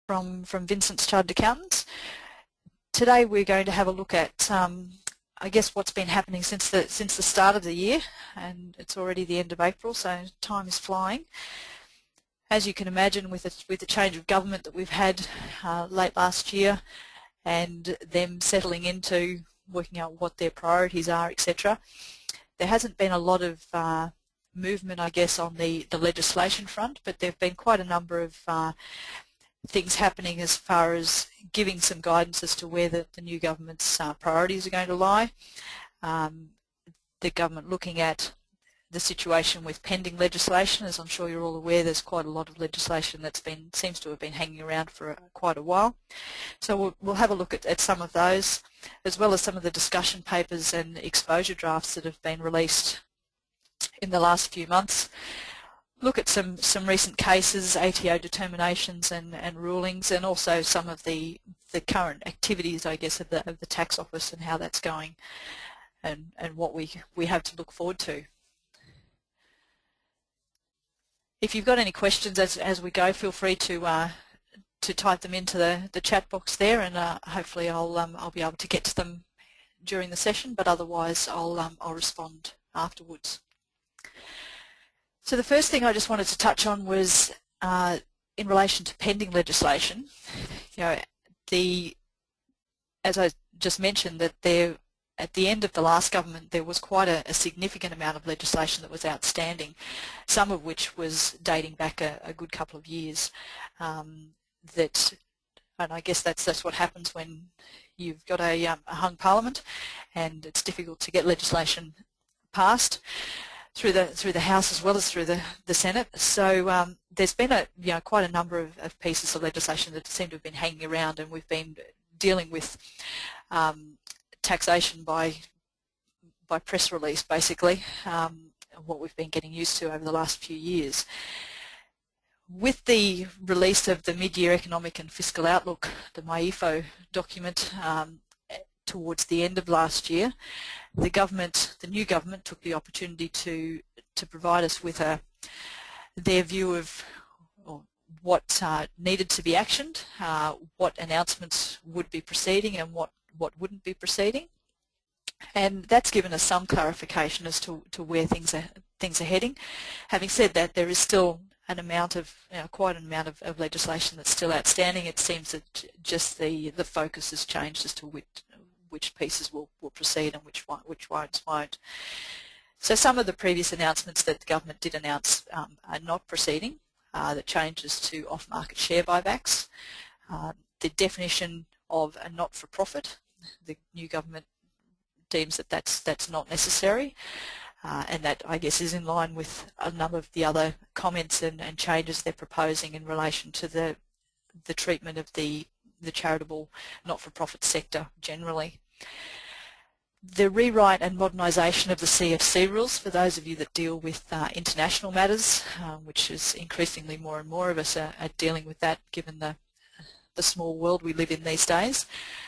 from Vincents Chartered Accountants. Today we're going to have a look at I guess what's been happening since the start of the year, and it's already the end of April, so time is flying. As you can imagine, with the change of government that we've had late last year, and them settling into working out what their priorities are, etc., there hasn't been a lot of movement, I guess, on the legislation front, but there have been quite a number of things happening as far as giving some guidance as to where the new government's priorities are going to lie. The government looking at the situation with pending legislation. As I'm sure you're all aware, there's quite a lot of legislation that's seems to have been hanging around for quite a while. So we'll have a look at some of those, as well as some of the discussion papers and exposure drafts that have been released in the last few months. Look at some recent cases, ATO determinations and rulings, and also some of the current activities, I guess, of the tax office and how that's going, and what we have to look forward to. If you've got any questions as we go, feel free to type them into the chat box there, and hopefully I'll be able to get to them during the session. But otherwise, I'll respond afterwards. So the first thing I just wanted to touch on was in relation to pending legislation. You know, as I just mentioned, that at the end of the last government there was quite a significant amount of legislation that was outstanding, some of which was dating back a good couple of years. And I guess that's what happens when you've got a hung parliament, and it's difficult to get legislation passed through the House as well as through the Senate. So there's been quite a number of pieces of legislation that seem to have been hanging around, and we've been dealing with taxation by press release, basically, what we've been getting used to over the last few years. With the release of the mid-year economic and fiscal outlook, the MyEFO document, towards the end of last year, the new government took the opportunity to provide us with their view of what needed to be actioned, what announcements would be proceeding and what wouldn't be proceeding, and that's given us some clarification as to where things are heading. Having said that, there is still an amount of quite an amount of legislation that's still outstanding. It seems that just the focus has changed as to which pieces will proceed and which ones won't. So some of the previous announcements that the government did announce are not proceeding. The changes to off-market share buybacks, the definition of a not-for-profit. The new government deems that that's not necessary, and that, I guess, is in line with a number of the other comments and changes they're proposing in relation to the treatment of the charitable not-for-profit sector generally. The rewrite and modernisation of the CFC rules, for those of you that deal with international matters, which is increasingly more and more of us are dealing with that given the small world we live in these days.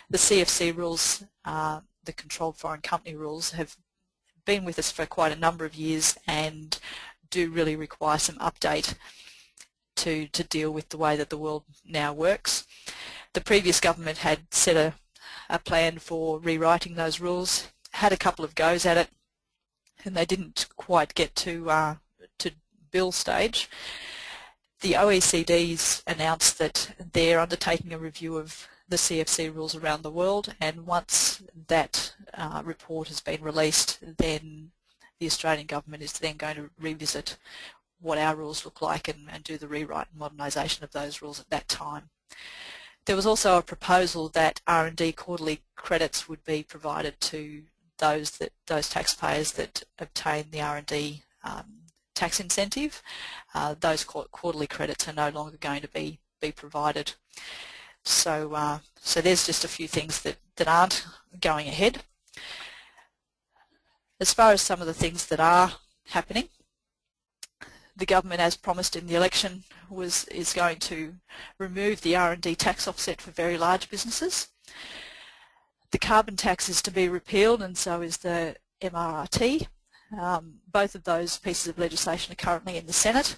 The CFC rules, the controlled foreign company rules, have been with us for quite a number of years and do really require some update to deal with the way that the world now works. The previous government had set a plan for rewriting those rules, had a couple of goes at it, and they didn't quite get to bill stage. The OECD's announced that they're undertaking a review of the CFC rules around the world, and once that report has been released, then the Australian government is then going to revisit what our rules look like and do the rewrite and modernisation of those rules at that time. There was also a proposal that R&D quarterly credits would be provided to those taxpayers that obtain the R&D tax incentive. Those quarterly credits are no longer going to be provided. So there's just a few things that aren't going ahead. As far as some of the things that are happening, the government, as promised in the election, is going to remove the R&D tax offset for very large businesses. The carbon tax is to be repealed, and so is the MRRT. Both of those pieces of legislation are currently in the Senate,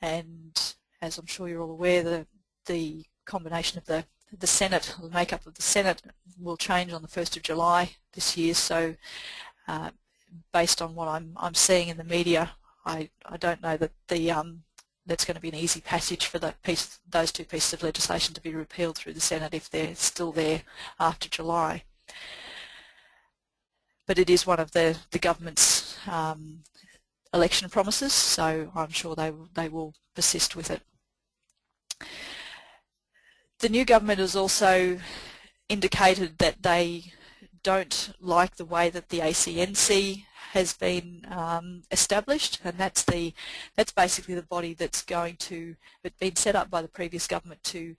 and as I'm sure you're all aware, the combination of the Senate, the makeup of the Senate will change on the 1st of July this year. So based on what I'm seeing in the media, I don't know that that's going to be an easy passage for those two pieces of legislation to be repealed through the Senate if they're still there after July. But it is one of the government's election promises, so I'm sure they will persist with it. The new government has also indicated that they don't like the way that the ACNC has been established, and that's basically the body that's been set up by the previous government to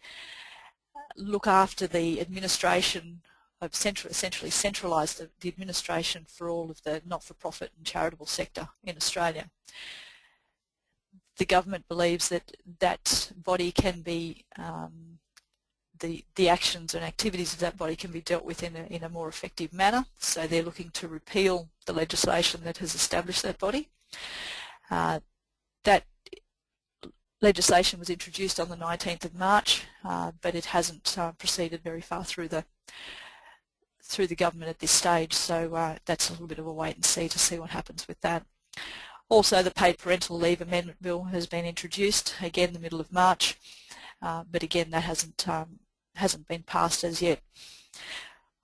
look after the administration of essentially centralise the administration for all of the not-for-profit and charitable sector in Australia. The government believes that body can be the actions and activities of that body can be dealt with in a more effective manner, so they're looking to repeal the legislation that has established that body. That legislation was introduced on the 19th of March, but it hasn't proceeded very far through the government at this stage, so that's a little bit of a wait and see to see what happens with that. Also, the Paid Parental Leave Amendment Bill has been introduced, again the middle of March, but again that hasn't been passed as yet.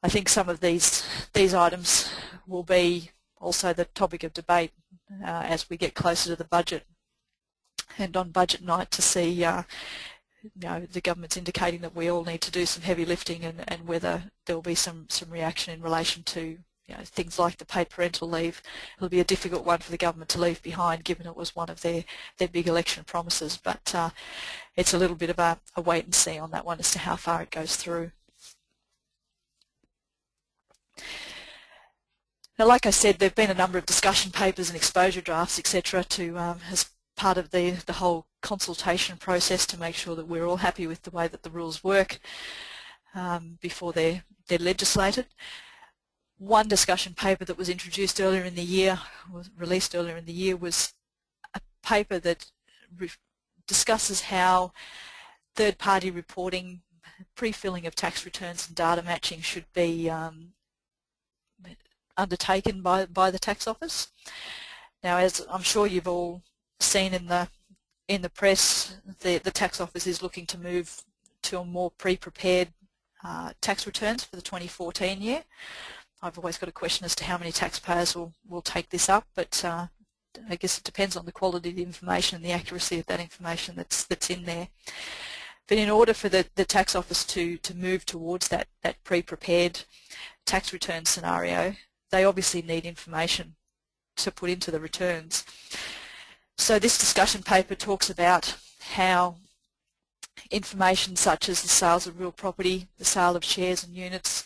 I think some of these items will be also the topic of debate as we get closer to the budget, and on budget night to see the government's indicating that we all need to do some heavy lifting, and whether there will be some reaction in relation to things like the paid parental leave. It'll be a difficult one for the government to leave behind, given it was one of their big election promises, but it's a little bit of a wait and see on that one as to how far it goes through. Now, like I said, there have been a number of discussion papers and exposure drafts, etc., as part of the whole consultation process to make sure that we're all happy with the way that the rules work before they're legislated. One discussion paper that was introduced earlier in the year, released earlier in the year, was a paper that discusses how third-party reporting, pre-filling of tax returns and data matching should be undertaken by the tax office. Now, as I'm sure you've all seen in the press, the tax office is looking to move to a more pre-prepared tax returns for the 2014 year. I've always got a question as to how many taxpayers will take this up, but I guess it depends on the quality of the information and the accuracy of that information that's in there. But in order for the tax office to move towards that pre-prepared tax return scenario, they obviously need information to put into the returns. So this discussion paper talks about how information such as the sales of real property, the sale of shares and units,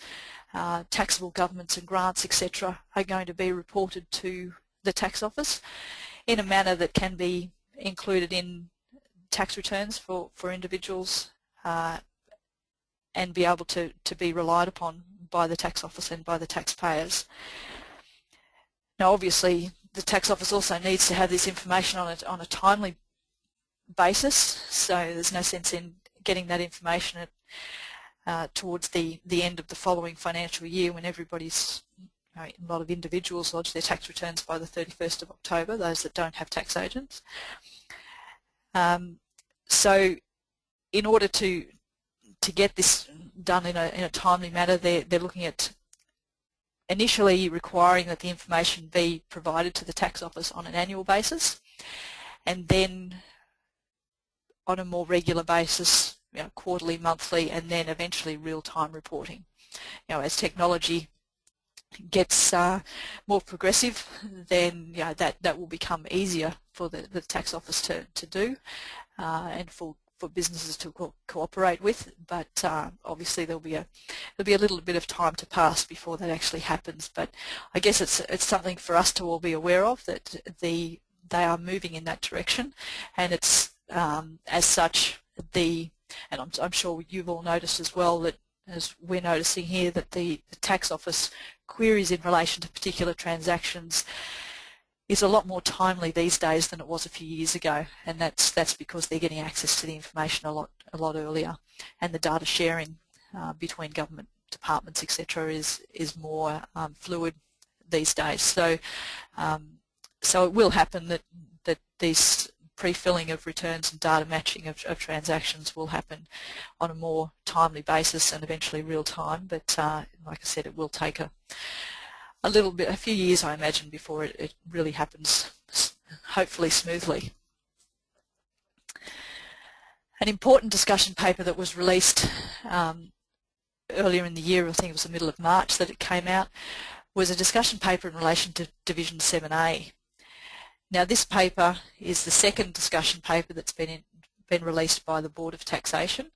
taxable governments and grants, etc., are going to be reported to the tax office in a manner that can be included in tax returns for individuals and be able to be relied upon by the tax office and by the taxpayers. Now, obviously, the tax office also needs to have this information on a timely basis, so there's no sense in getting that information towards the end of the following financial year when everybody's, a lot of individuals lodge their tax returns by the 31st of October, those that don't have tax agents. So in order to get this done in a timely manner, they're looking at initially requiring that the information be provided to the tax office on an annual basis, and then on a more regular basis, quarterly, monthly, and then eventually real-time reporting. As technology gets more progressive, then that will become easier for the tax office to do and for businesses to cooperate with. But obviously there'll be a little bit of time to pass before that actually happens. But I guess it's something for us to all be aware of, that they are moving in that direction, and it's as such and I'm sure you've all noticed as well, that as we're noticing here, that the tax office queries in relation to particular transactions is a lot more timely these days than it was a few years ago, and that's because they're getting access to the information a lot earlier, and the data sharing between government departments, etc., is more fluid these days. So so it will happen that these pre-filling of returns and data matching of transactions will happen on a more timely basis and eventually real time, but like I said, it will take a few years, I imagine, before it really happens, hopefully smoothly. An important discussion paper that was released earlier in the year, I think it was the middle of March that it came out, was a discussion paper in relation to Division 7A. Now this paper is the second discussion paper that's been released by the Board of Taxation.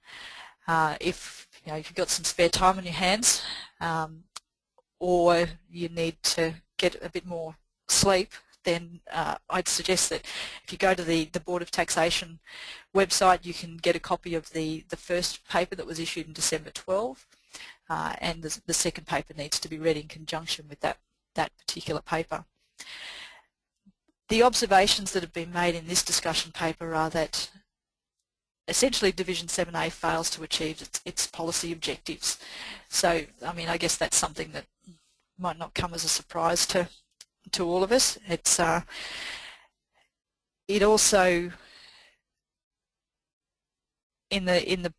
If you've got some spare time on your hands, or you need to get a bit more sleep, then I'd suggest that if you go to the Board of Taxation website, you can get a copy of the first paper that was issued in December 12, and the second paper needs to be read in conjunction with that particular paper. The observations that have been made in this discussion paper are that essentially Division 7A fails to achieve its policy objectives. So, I mean, I guess that's something that might not come as a surprise to all of us. It also, in the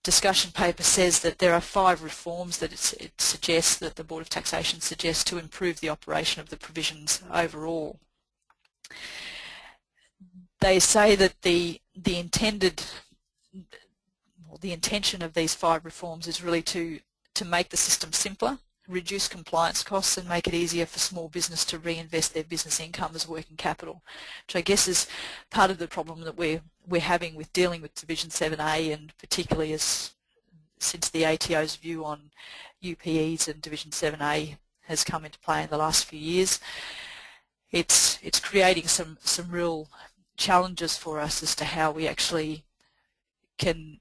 discussion paper, says that there are 5 reforms that it suggests, that the Board of Taxation suggests, to improve the operation of the provisions overall. They say that the intention of these 5 reforms is really to make the system simpler, reduce compliance costs, and make it easier for small business to reinvest their business income as working capital, which I guess is part of the problem that we're having with dealing with Division 7A, and particularly since the ATO's view on UPEs and Division 7A has come into play in the last few years. It's creating some real challenges for us as to how we actually can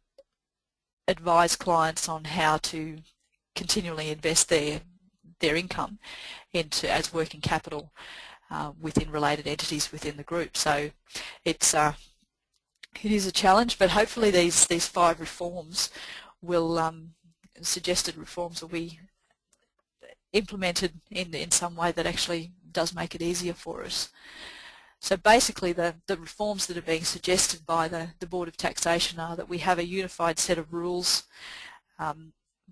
advise clients on how to continually invest their income as working capital within related entities within the group. So it is a challenge, but hopefully these 5 reforms will suggested reforms will be implemented in some way that actually does make it easier for us. So basically the reforms that are being suggested by the Board of Taxation are that we have a unified set of rules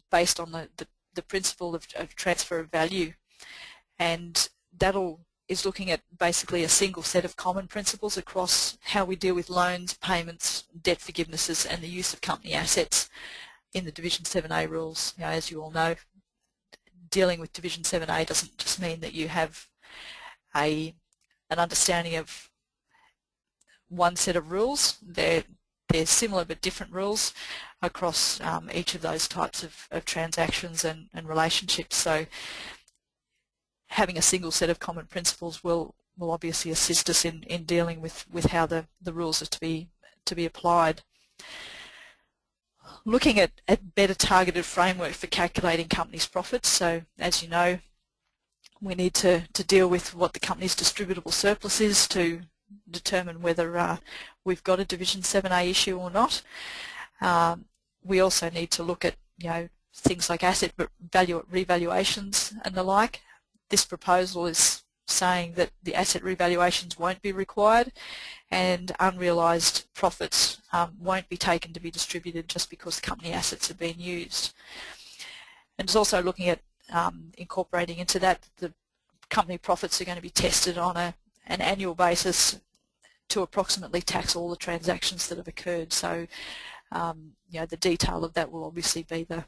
based on the principle of transfer of value, and that is looking at basically a single set of common principles across how we deal with loans, payments, debt forgivenesses, and the use of company assets in the Division 7A rules. As you all know, dealing with Division 7A doesn't just mean that you have an understanding of one set of rules. They're similar but different rules across each of those types of transactions and relationships. So having a single set of common principles will obviously assist us in dealing with how the rules are to be applied. Looking at better targeted framework for calculating companies' profits. So as you know, we need to deal with what the company's distributable surplus is to determine whether we've got a Division 7A issue or not. We also need to look at things like asset value revaluations and the like. This proposal is saying that the asset revaluations won't be required, and unrealised profits won't be taken to be distributed just because company assets are being used. And it's also looking at incorporating into that the company profits are going to be tested on an annual basis to approximately tax all the transactions that have occurred. So the detail of that will obviously be the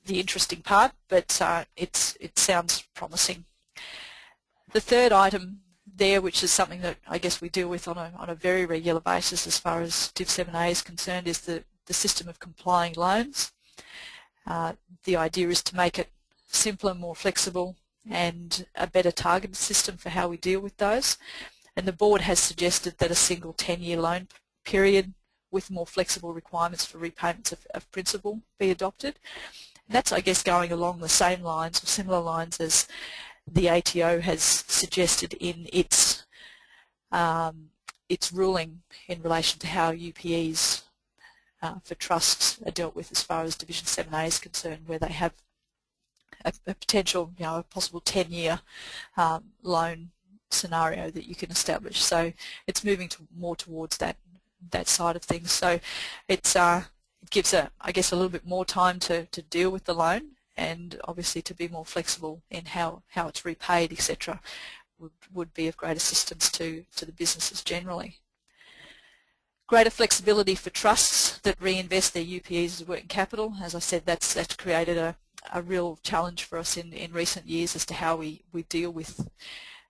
interesting part, but it sounds promising. The third item there, which is something that I guess we deal with on a very regular basis as far as Div 7A is concerned, is the system of complying loans. The idea is to make it simpler, more flexible, and a better targeted system for how we deal with those. And the board has suggested that a single 10-year loan period with more flexible requirements for repayments of principal be adopted. And that's, I guess, going along the same lines or similar lines as the ATO has suggested in its ruling in relation to how UPEs for trusts are dealt with as far as Division 7A is concerned, where they have a potential, a possible 10-year loan scenario that you can establish. So it's moving more towards that side of things. So it gives I guess a little bit more time to deal with the loan, and obviously to be more flexible in how it's repaid, etc. would be of great assistance to the businesses generally. Greater flexibility for trusts that reinvest their UPEs as working capital. As I said, that's created a real challenge for us in recent years as to how we deal with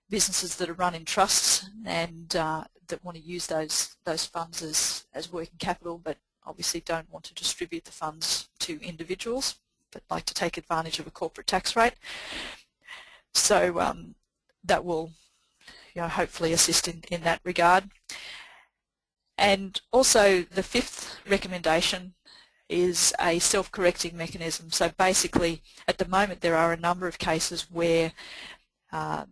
businesses that are run in trusts and that want to use those funds as working capital, but obviously don't want to distribute the funds to individuals, but like to take advantage of a corporate tax rate. So that will hopefully assist in that regard. And also the fifth recommendation is a self-correcting mechanism. So basically at the moment there are a number of cases where a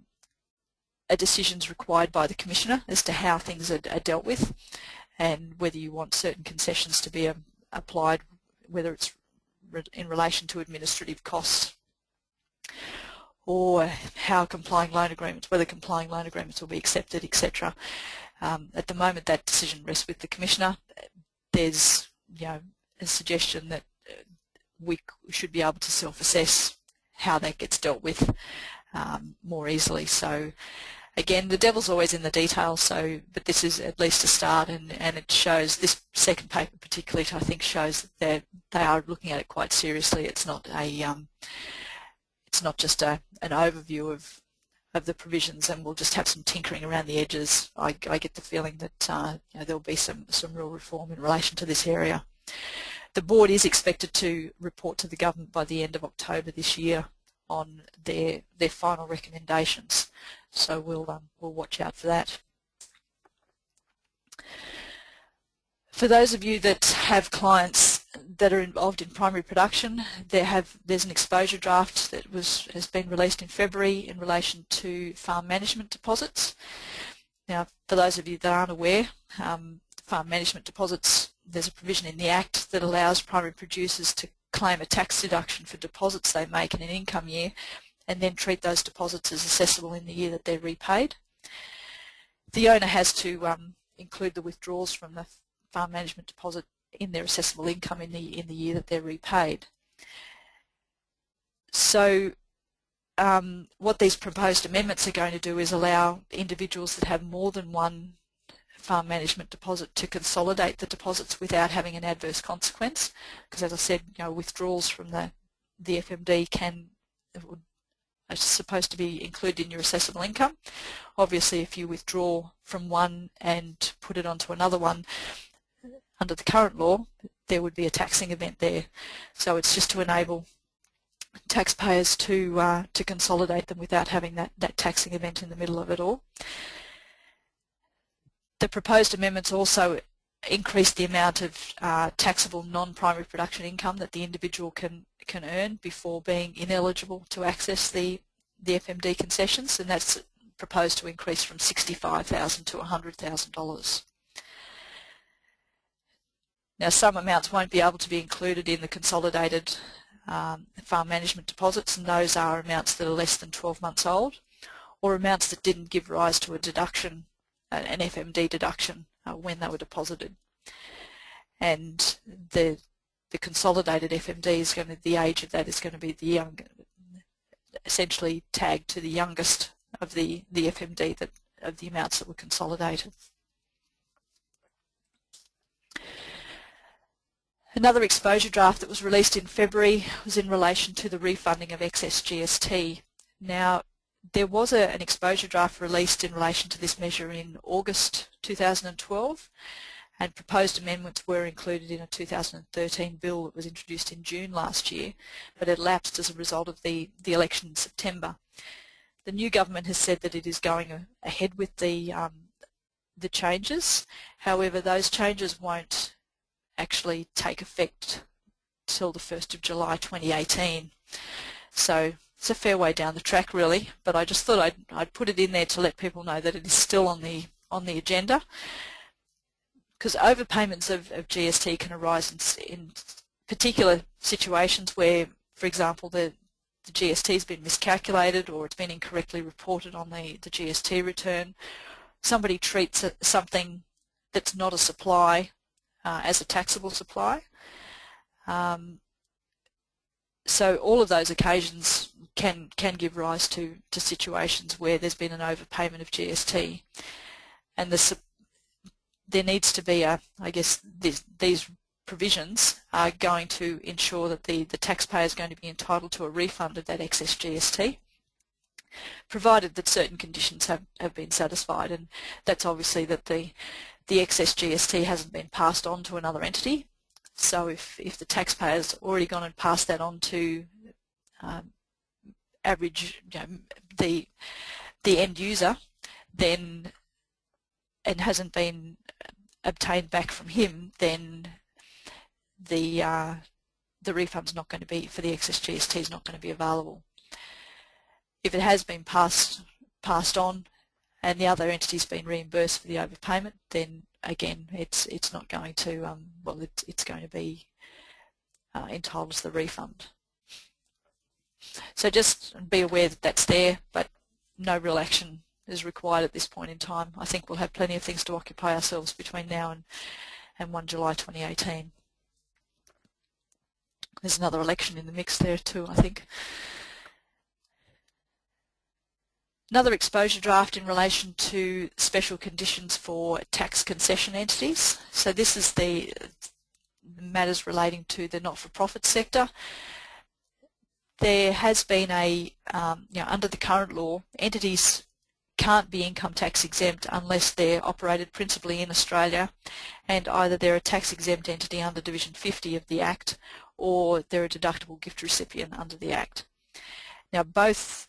decision is required by the Commissioner as to how things are dealt with, and whether you want certain concessions to be applied, whether it's in relation to administrative costs, or how complying loan agreements, whether complying loan agreements will be accepted, etc. At the moment that decision rests with the Commissioner. There's a suggestion that we should be able to self-assess how that gets dealt with more easily. So again, the devil's always in the details, but this is at least a start, and it shows, this second paper particularly I think shows that they are looking at it quite seriously. It's not just an overview of the provisions and we'll just have some tinkering around the edges. I get the feeling that there'll be some real reform in relation to this area. The board is expected to report to the government by the end of October this year on their final recommendations, so we'll watch out for that. For those of you that have clients that are involved in primary production, there's an exposure draft that has been released in February in relation to farm management deposits. Now, for those of you that aren't aware, farm management deposits, there's a provision in the Act that allows primary producers to claim a tax deduction for deposits they make in an income year and then treat those deposits as assessable in the year that they're repaid. The owner has to include the withdrawals from the farm management deposit in their assessable income in the year that they're repaid. So what these proposed amendments are going to do is allow individuals that have more than one farm management deposit to consolidate the deposits without having an adverse consequence, because as I said, withdrawals from the FMD are supposed to be included in your assessable income. Obviously if you withdraw from one and put it onto another one, under the current law, there would be a taxing event there. So it's just to enable taxpayers to consolidate them without having that taxing event in the middle of it all. The proposed amendments also increase the amount of taxable non-primary production income that the individual can earn before being ineligible to access the FMD concessions, and that's proposed to increase from $65,000 to $100,000. Now, some amounts won't be able to be included in the consolidated farm management deposits, and those are amounts that are less than 12 months old, or amounts that didn't give rise to a deduction, an FMD deduction, when they were deposited. And the consolidated FMD is going to, the age of that is going to be essentially tagged to the youngest of the FMD of the amounts that were consolidated. Another exposure draft that was released in February was in relation to the refunding of excess GST. Now, there was an exposure draft released in relation to this measure in August 2012, and proposed amendments were included in a 2013 bill that was introduced in June last year, but it lapsed as a result of the election in September. The new government has said that it is going ahead with the changes. However, those changes won't actually take effect till the 1st of July 2018. So it's a fair way down the track really, but I just thought I'd put it in there to let people know that it is still on the agenda, because overpayments of GST can arise in particular situations where, for example, the GST has been miscalculated or it's been incorrectly reported on the GST return. Somebody treats something that's not a supply as a taxable supply. So all of those occasions can give rise to situations where there's been an overpayment of GST, and there needs to be I guess these provisions are going to ensure that the taxpayer is going to be entitled to a refund of that excess GST, provided that certain conditions have been satisfied, and that's obviously that the excess GST hasn't been passed on to another entity. So if the taxpayer's already gone and passed that on to average, the end user, then and hasn't been obtained back from him, then the refund's not going to be, for the excess GST, is not going to be available. If it has been passed on and the other entity's been reimbursed for the overpayment, then again it's not going to well, it's going to be entitled to the refund. So just be aware that that's there, but no real action is required at this point in time. I think we'll have plenty of things to occupy ourselves between now and 1 July 2018. There's another election in the mix there too, I think. Another exposure draft in relation to special conditions for tax concession entities. So this is the matters relating to the not-for-profit sector. There has been under the current law, entities can't be income tax exempt unless they're operated principally in Australia, and either they're a tax exempt entity under Division 50 of the Act, or they're a deductible gift recipient under the Act. Now both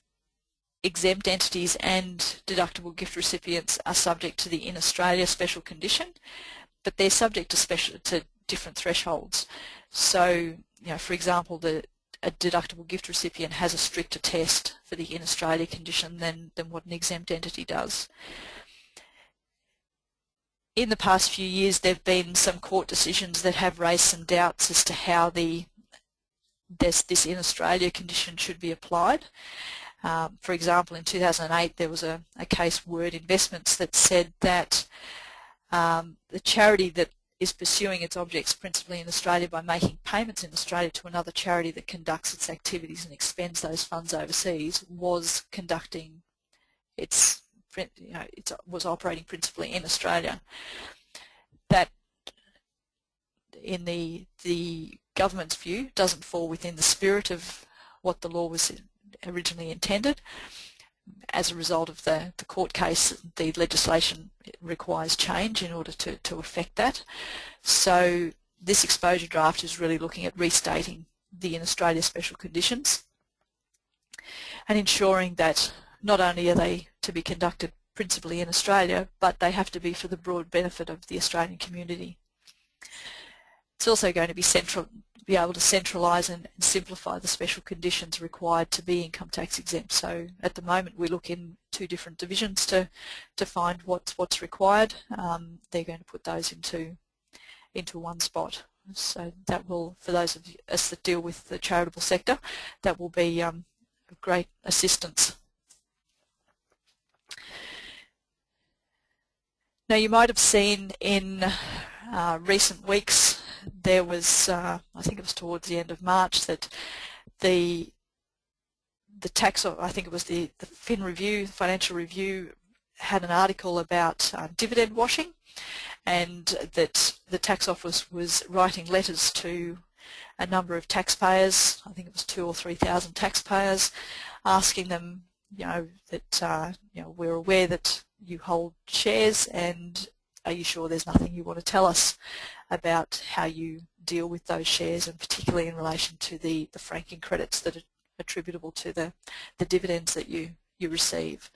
exempt entities and deductible gift recipients are subject to the in Australia special condition, but they're subject to different thresholds. So, for example, a deductible gift recipient has a stricter test for the in Australia condition than what an exempt entity does. In the past few years, there have been some court decisions that have raised some doubts as to how this in Australia condition should be applied. For example, in 2008 there was a case, Word Investments, that said that the charity that is pursuing its objects principally in Australia by making payments in Australia to another charity that conducts its activities and expends those funds overseas was conducting its, it was operating principally in Australia. That, in the government's view, doesn't fall within the spirit of what the law was originally intended. As a result of the court case, the legislation requires change in order to affect that. So this exposure draft is really looking at restating the in Australia special conditions and ensuring that not only are they to be conducted principally in Australia, but they have to be for the broad benefit of the Australian community. It's also going to be able to centralise and simplify the special conditions required to be income tax exempt. So at the moment we look in two different divisions to find what's required. They're going to put those into one spot. So that will, for those of us that deal with the charitable sector, that will be of great assistance. Now you might have seen in recent weeks there was, I think it was towards the end of March, that the tax, I think it was the Fin Review, Financial Review, had an article about dividend washing, and that the tax office was writing letters to a number of taxpayers, I think it was 2,000 or 3,000 taxpayers, asking them, that we're aware that you hold shares, and are you sure there's nothing you want to tell us about how you deal with those shares, and particularly in relation to the franking credits that are attributable to the dividends that you receive.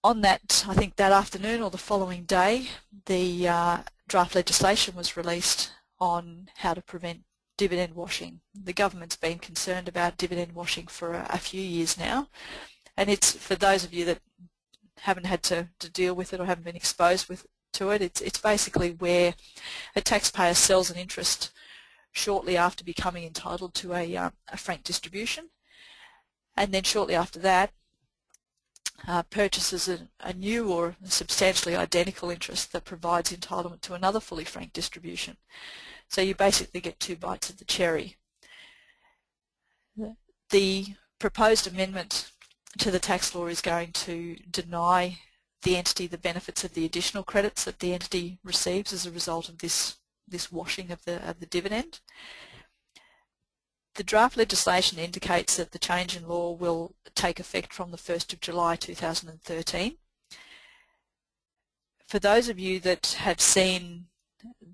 On that, I think that afternoon or the following day, the draft legislation was released on how to prevent dividend washing. The government's been concerned about dividend washing for a few years now, and it's, for those of you that haven't had to deal with it or haven't been exposed to it, it's basically where a taxpayer sells an interest shortly after becoming entitled to a frank distribution, and then shortly after that purchases a new or substantially identical interest that provides entitlement to another fully franked distribution. So you basically get two bites of the cherry. The proposed amendment to the tax law is going to deny the entity the benefits of the additional credits that the entity receives as a result of this washing of the dividend. The draft legislation indicates that the change in law will take effect from the 1st of July 2013. For those of you that have seen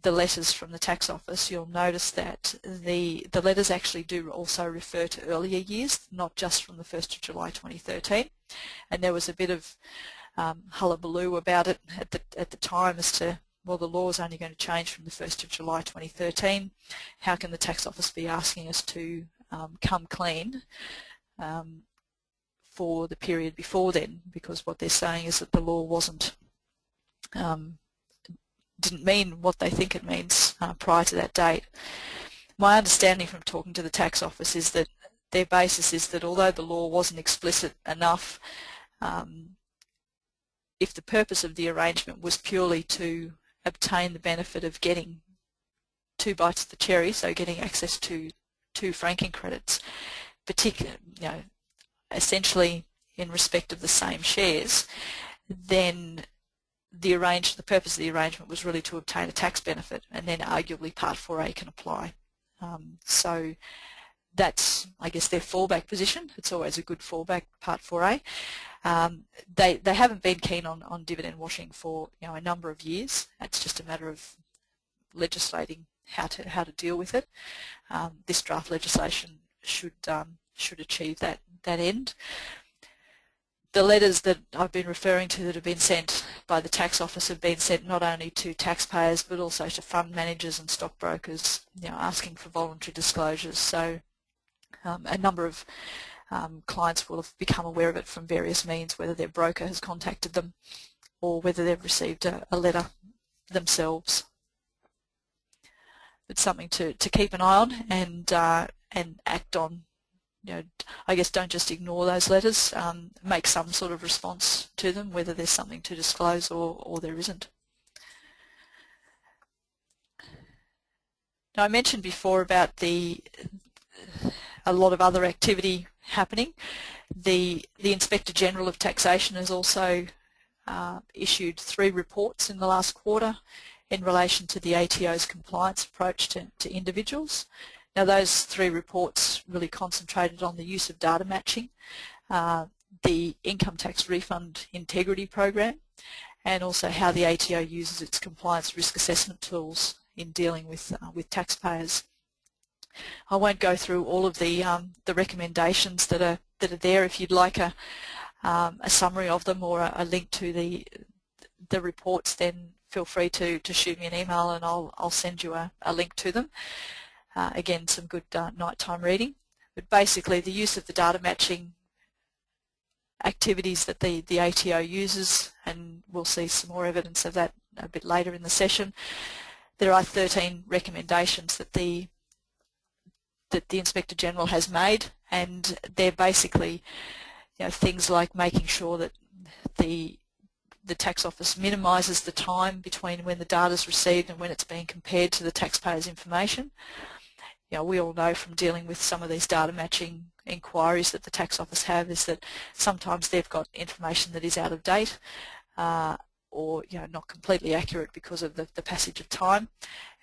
the letters from the tax office, you'll notice that the letters actually do also refer to earlier years, not just from the 1st of July 2013. And there was a bit of hullabaloo about it at the time as to, well, the law is only going to change from the 1st of July 2013. How can the tax office be asking us to come clean for the period before then? Because what they're saying is that the law didn't mean what they think it means prior to that date. My understanding from talking to the tax office is that their basis is that although the law wasn't explicit enough, if the purpose of the arrangement was purely to obtain the benefit of getting two bites of the cherry, so getting access to two franking credits, essentially in respect of the same shares, then the purpose of the arrangement was really to obtain a tax benefit, and then arguably Part 4A can apply. So that's, I guess, their fallback position. It's always a good fallback, Part 4A. They haven't been keen on dividend washing for a number of years. It's just a matter of legislating how to deal with it. This draft legislation should achieve that end. The letters that I've been referring to that have been sent by the tax office have been sent not only to taxpayers but also to fund managers and stockbrokers, asking for voluntary disclosures. So a number of clients will have become aware of it from various means, whether their broker has contacted them or whether they've received a letter themselves. It's something to keep an eye on and act on. I guess don't just ignore those letters, make some sort of response to them, whether there's something to disclose or there isn't. Now, I mentioned before about a lot of other activity happening. The Inspector General of Taxation has also issued 3 reports in the last quarter in relation to the ATO's compliance approach to individuals. Now, those 3 reports really concentrated on the use of data matching, the income tax refund integrity program, and also how the ATO uses its compliance risk assessment tools in dealing with taxpayers. I won't go through all of the recommendations that are there. If you'd like a summary of them or a link to the reports, then feel free to shoot me an email and I'll send you a link to them. Again, some good nighttime reading. But basically, the use of the data matching activities that the ATO uses, and we'll see some more evidence of that a bit later in the session. There are 13 recommendations that the Inspector General has made, and they're basically things like making sure that the tax office minimises the time between when the data is received and when it's being compared to the taxpayer's information. We all know from dealing with some of these data matching inquiries that the tax office have is that sometimes they've got information that is out of date or not completely accurate because of the passage of time,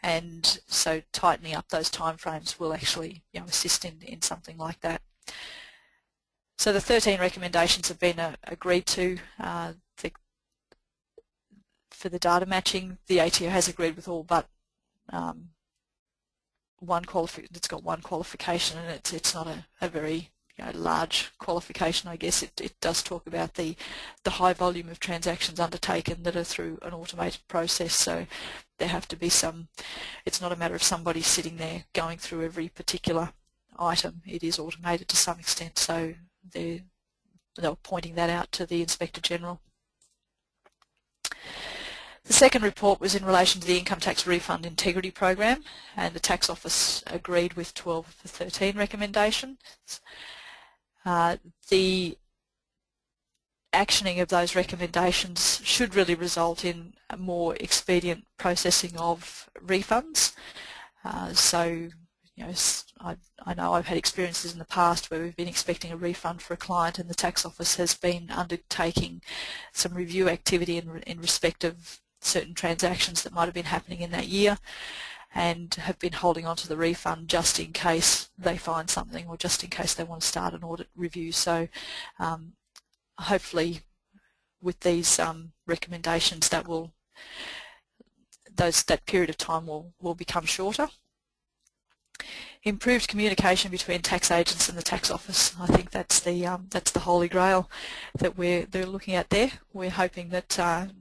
and so tightening up those time frames will actually assist in something like that. So the 13 recommendations have been agreed to. For the data matching, the ATO has agreed with all but it's got one qualification, and it's not a very large qualification, I guess. It does talk about the high volume of transactions undertaken that are through an automated process, so there have to be some it's not a matter of somebody sitting there going through every particular item. It is automated to some extent, so they're pointing that out to the Inspector General. The second report was in relation to the Income Tax Refund Integrity Program, and the Tax Office agreed with 12 of the 13 recommendations. The actioning of those recommendations should really result in a more expedient processing of refunds. So, you know, I know I've had experiences in the past where we've been expecting a refund for a client, and the Tax Office has been undertaking some review activity in respect of certain transactions that might have been happening in that year, and have been holding on to the refund just in case they find something, or just in case they want to start an audit review. So hopefully with these recommendations that that period of time will become shorter. Improved communication between tax agents and the Tax Office. I think that's the holy grail that they're looking at there. We're hoping that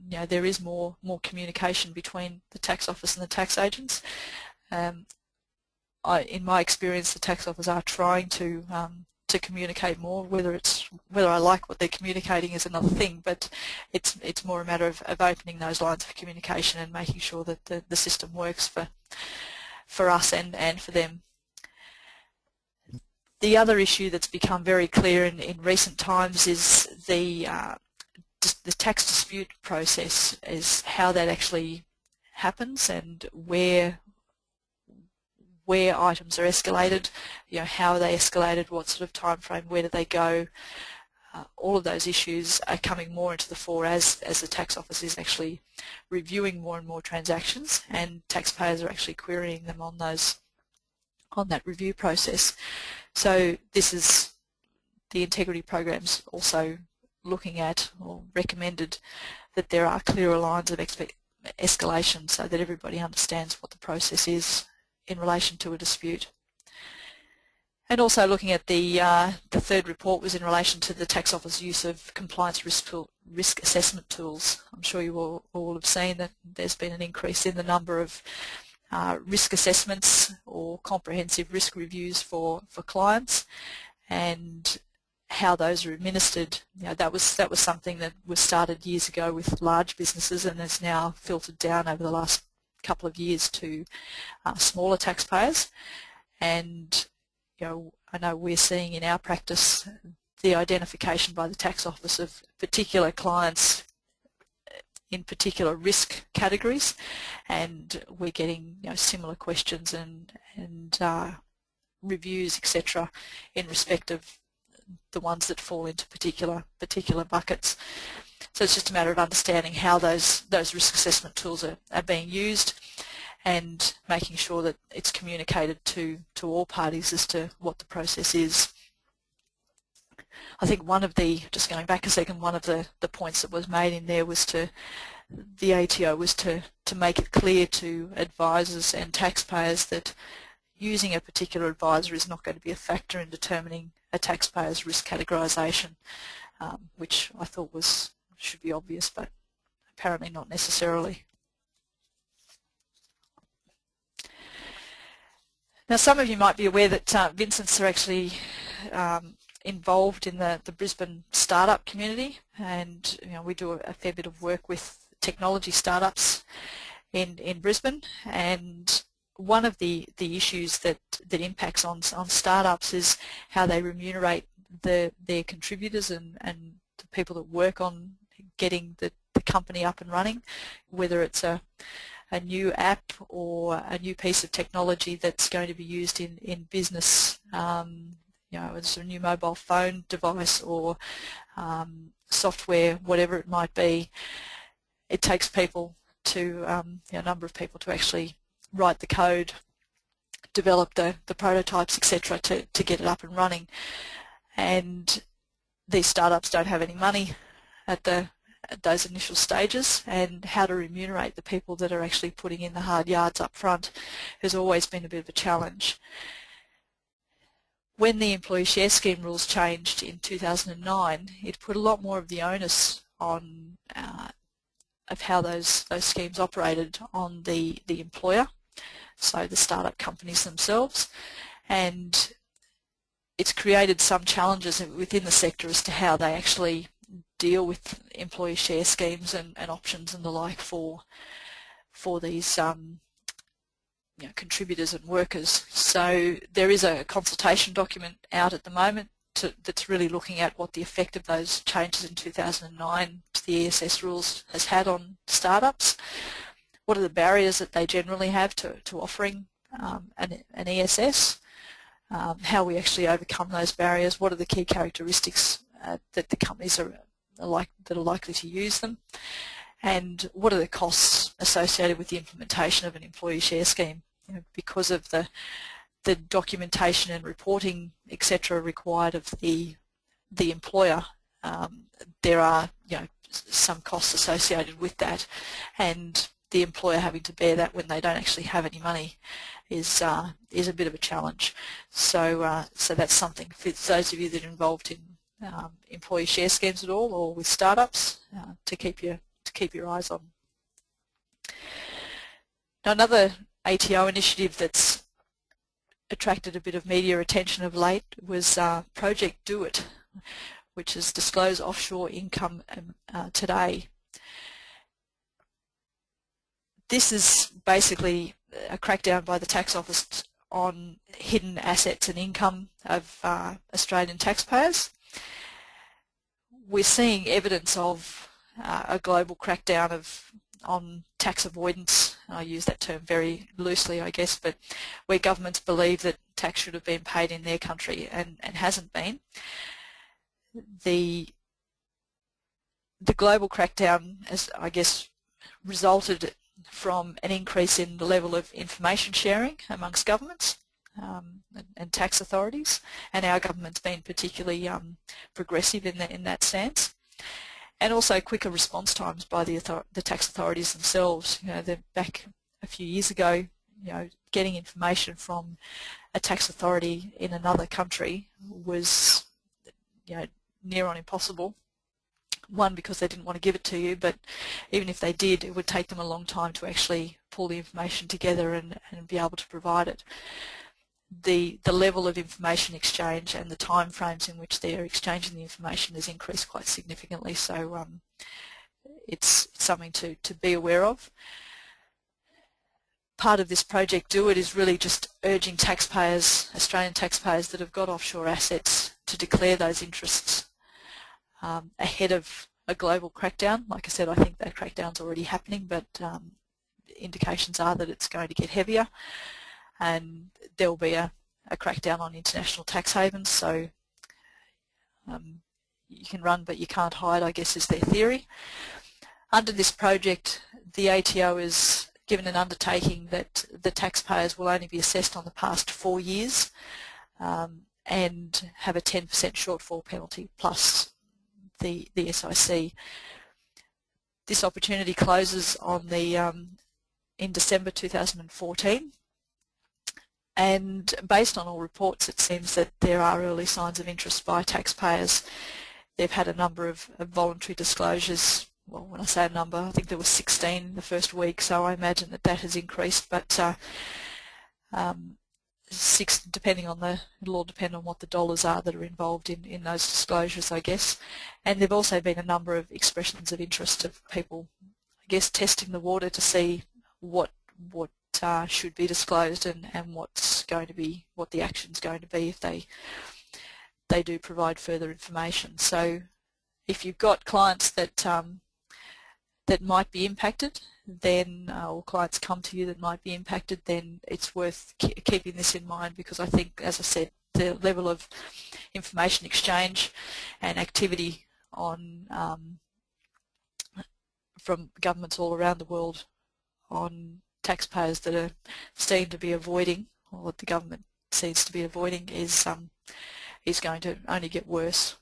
you know, there is more communication between the Tax Office and the tax agents. In my experience, the Tax Office are trying to communicate more. Whether I like what they're communicating is another thing, but it's more a matter of opening those lines of communication and making sure that the system works for us and for them. The other issue that's become very clear in recent times is the tax dispute process, is how that actually happens and where items are escalated, you know, how are they escalated, what sort of time frame, where do they go. All of those issues are coming more into the fore as the Tax Office is actually reviewing more and more transactions, and taxpayers are actually querying them on that review process. So this is the integrity programs also looking at, or recommended, that there are clearer lines of escalation so that everybody understands what the process is in relation to a dispute. And also looking at the third report was in relation to the Tax Office use of compliance risk assessment tools. I'm sure you all have seen that there's been an increase in the number of risk assessments or comprehensive risk reviews for clients, and how those are administered. You know, that was something that was started years ago with large businesses and has now filtered down over the last couple of years to smaller taxpayers. And you know, I know we're seeing in our practice the identification by the Tax Office of particular clients in particular risk categories, and we're getting, you know, similar questions and reviews, etc., in respect of the ones that fall into particular buckets. So it's just a matter of understanding how those risk assessment tools are being used, and making sure that it's communicated to all parties as to what the process is. I think just going back a second, one of the points that was made in there was the ATO was to make it clear to advisors and taxpayers that using a particular advisor is not going to be a factor in determining a taxpayer's risk categorisation, which I thought should be obvious, but apparently not necessarily. Now, some of you might be aware that Vincents are actually involved in the Brisbane startup community, and you know, we do a fair bit of work with technology startups in Brisbane. And one of the issues that impacts on startups is how they remunerate their contributors and the people that work on getting the company up and running, whether it's a new app or a new piece of technology that's going to be used in business. You know, it's a new mobile phone device or software, whatever it might be. It takes people a number of people to actually write the code, develop the prototypes, etc., to get it up and running. And these startups don't have any money at those initial stages, and how to remunerate the people that are actually putting in the hard yards up front has always been a bit of a challenge. When the employee share scheme rules changed in 2009, it put a lot more of the onus on of how those schemes operated on the employer. so the startup companies themselves, and it's created some challenges within the sector as to how they actually deal with employee share schemes and options and the like for these contributors and workers. So there is a consultation document out at the moment that's really looking at what the effect of those changes in 2009 to the ESS rules has had on startups. What are the barriers that they generally have to offering an ESS? How we actually overcome those barriers? What are the key characteristics that the companies are likely to use them? And what are the costs associated with the implementation of an employee share scheme? Because of the documentation and reporting, etc., required of the employer, there are some costs associated with that, and the employer having to bear that when they don't actually have any money is a bit of a challenge. So so that's something for those of you that are involved in employee share schemes at all, or with startups, to keep your eyes on. Now, another ATO initiative that's attracted a bit of media attention of late was Project Do It, which is Disclose Offshore Income Today. This is basically a crackdown by the tax office on hidden assets and income of Australian taxpayers. We're seeing evidence of a global crackdown on tax avoidance. I use that term very loosely, I guess, but where governments believe that tax should have been paid in their country and hasn't been. The global crackdown has, I guess, resulted from an increase in the level of information sharing amongst governments and tax authorities, and our government's been particularly progressive in that stance. And also quicker response times by the tax authorities themselves. They're back a few years ago, getting information from a tax authority in another country was, near on impossible. One, because they didn't want to give it to you, but even if they did, it would take them a long time to actually pull the information together and be able to provide it. The level of information exchange and the time frames in which they're exchanging the information has increased quite significantly, so it's something to be aware of. Part of this Project Do It is really just urging taxpayers, Australian taxpayers that have got offshore assets, to declare those interests ahead of a global crackdown. Like I said, I think that crackdown's already happening, but indications are that it's going to get heavier, and there will be a crackdown on international tax havens. So you can run but you can't hide, I guess, is their theory. Under this project, the ATO is given an undertaking that the taxpayers will only be assessed on the past 4 years and have a 10% shortfall penalty plus the SIC. This opportunity closes on in December 2014, and based on all reports, it seems that there are early signs of interest by taxpayers. They've had a number of voluntary disclosures. Well, when I say a number, I think there were 16 in the first week, so I imagine that has increased, but 6, depending on it'll all depend on what the dollars are that are involved in those disclosures, I guess. And there have also been a number of expressions of interest of people, I guess, testing the water to see what should be disclosed and what the action's going to be if they do provide further information. So if you've got clients that might be impacted, then or clients come to you that might be impacted, then it's worth keeping this in mind, because I think, as I said, the level of information exchange and activity from governments all around the world on taxpayers that are seen to be avoiding, or what the government seems to be avoiding, is going to only get worse.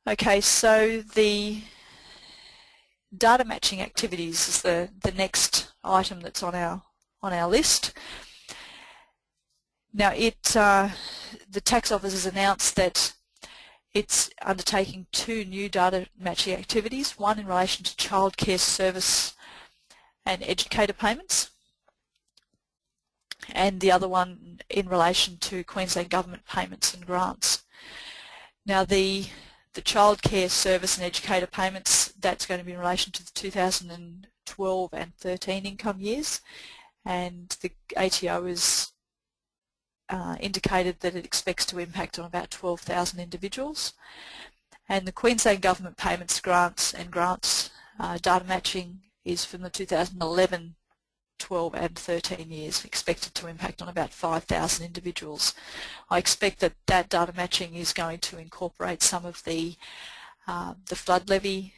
Okay, so the data matching activities is the next item that's on our list. Now, the tax office has announced that it's undertaking 2 new data matching activities, one in relation to childcare service and educator payments, and the other one in relation to Queensland Government payments and grants. Now the childcare service and educator payments, that's going to be in relation to the 2012 and 13 income years, and the ATO has indicated that it expects to impact on about 12,000 individuals. And the Queensland Government payments, grants data matching is from the 2011, 12 and 13 years, expected to impact on about 5,000 individuals. I expect that that data matching is going to incorporate some of the flood levy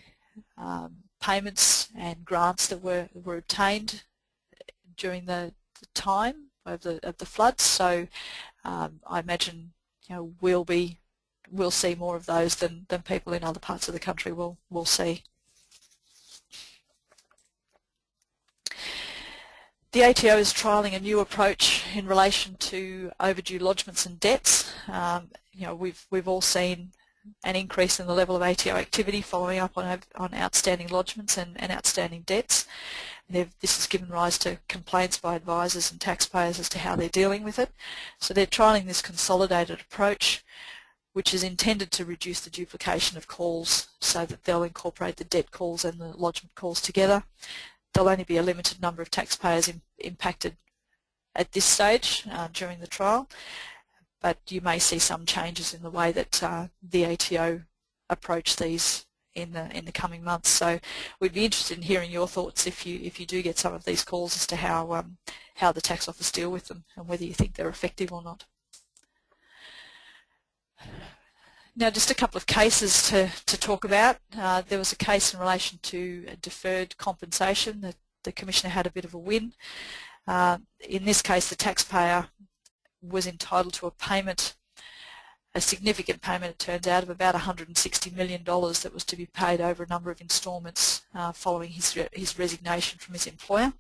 payments and grants that were obtained during the time of the floods. So I imagine, you know, we'll see more of those than people in other parts of the country will see. The ATO is trialling a new approach in relation to overdue lodgements and debts. You know, we've all seen an increase in the level of ATO activity following up on outstanding lodgements and outstanding debts. This has given rise to complaints by advisors and taxpayers as to how they're dealing with it. So they're trialling this consolidated approach, which is intended to reduce the duplication of calls so that they'll incorporate the debt calls and the lodgement calls together. There'll only be a limited number of taxpayers impacted at this stage during the trial, but you may see some changes in the way that the ATO approach these in the coming months. So we'd be interested in hearing your thoughts if you do get some of these calls as to how the tax office deal with them and whether you think they're effective or not. Now, just a couple of cases to talk about. There was a case in relation to deferred compensation that the Commissioner had a bit of a win. In this case, the taxpayer was entitled to a payment, a significant payment, it turns out, of about $160 million that was to be paid over a number of instalments following his resignation from his employer.